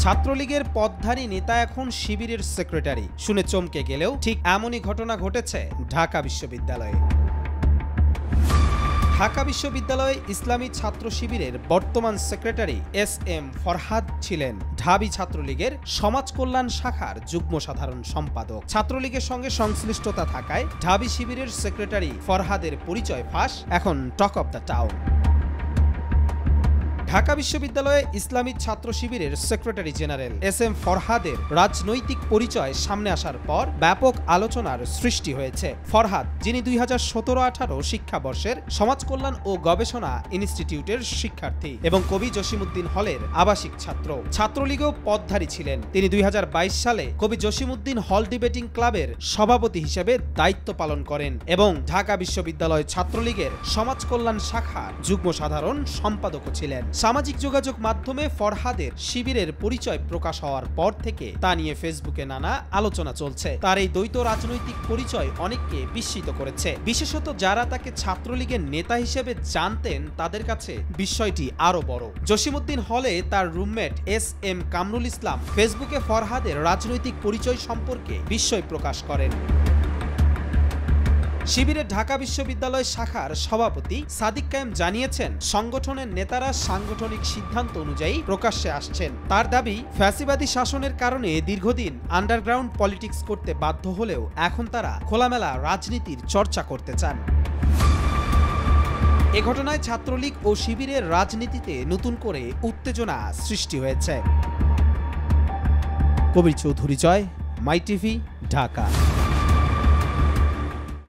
ছাত্রলীগের পদধারী নেতা এখন শিবিরের সেক্রেটারি। শুনে চমকে গেলেও ঠিক এমনই ঘটনা ঘটেছে ঢাকা বিশ্ববিদ্যালয়ে। ঢাকা বিশ্ববিদ্যালয়ে ইসলামী ছাত্র শিবিরের বর্তমান সেক্রেটারি এস.এম. ফরহাদ ছিলেন ঢাবি ছাত্রলীগের সমাজ কল্যাণ শাখার যুগ্ম সাধারণ সম্পাদক। ছাত্রলীগের সঙ্গে সংশ্লিষ্টতা থাকায় ঢাবি শিবিরের সেক্রেটারি ফরহাদের পরিচয় ফাঁস, এখন talk of the town. Dhaka বিশ্ববিদ্যালয়ে ইসলামী ছাত্র শিবিরের সেক্রেটারি জেনারেল এস.এম. ফরহাদের রাজনৈতিক পরিচয় সামনে আসার পর ব্যাপক আলোচনার সৃষ্টি হয়েছে। ফরহাদ, যিনি 2017-18 শিক্ষাবর্ষের সমাজ কল্যাণ ও গবেষণা ইনস্টিটিউটের শিক্ষার্থী এবং কবি জসিমউদ্দিন হলের আবাসিক ছাত্র, ছাত্রলীগেও পদধারী ছিলেন। তিনি 2022 সালে কবি জসিমউদ্দিন হল ডিবেটিং ক্লাবের সভাপতি হিসেবে দায়িত্ব পালন করেন এবং ঢাকা বিশ্ববিদ্যালয় ছাত্রলীগের সমাজ কল্যাণ শাখার যুগ্ম সাধারণ সম্পাদকও ছিলেন। সামাজিক যোগাযোগ মাধ্যমে ফরহাদের শিবিরের পরিচয় প্রকাশ হওয়ার পর থেকে তা নিয়ে ফেসবুকে নানা আলোচনা চলছে। তার এই দ্বৈত রাজনৈতিক পরিচয় অনেককে বিস্মিত করেছে। বিশেষত যারা তাকে ছাত্রলীগের নেতা হিসেবে জানতেন তাদের কাছে বিষয়টি আরো বড়। জসিমউদ্দিন হলে তার রুমমেট এস.এম. কামরুল ইসলাম ফেসবুকে ফরহাদের রাজনৈতিক পরিচয় সম্পর্কে বিস্ময় প্রকাশ করেন। শিবিরের ঢাকা বিশ্ববিদ্যালয় শাখার সভাপতি সাদিক কায়েম জানিয়েছেন, সংগঠনের নেতারা সাংগঠনিক সিদ্ধান্ত অনুযায়ী প্রকাশ্যে আসছেন। তার দাবি, ফ্যাসিবাদী শাসনের কারণে দীর্ঘদিন আন্ডারগ্রাউন্ড পলিটিক্স করতে বাধ্য হলেও এখন তারা খোলামেলা রাজনীতির চর্চা করতে চান। এ ঘটনায় ছাত্রলীগ ও শিবিরের রাজনীতিতে নতুন করে উত্তেজনা সৃষ্টি হয়েছে। কবির চৌধুরী জয়, মাই টিভি, ঢাকা।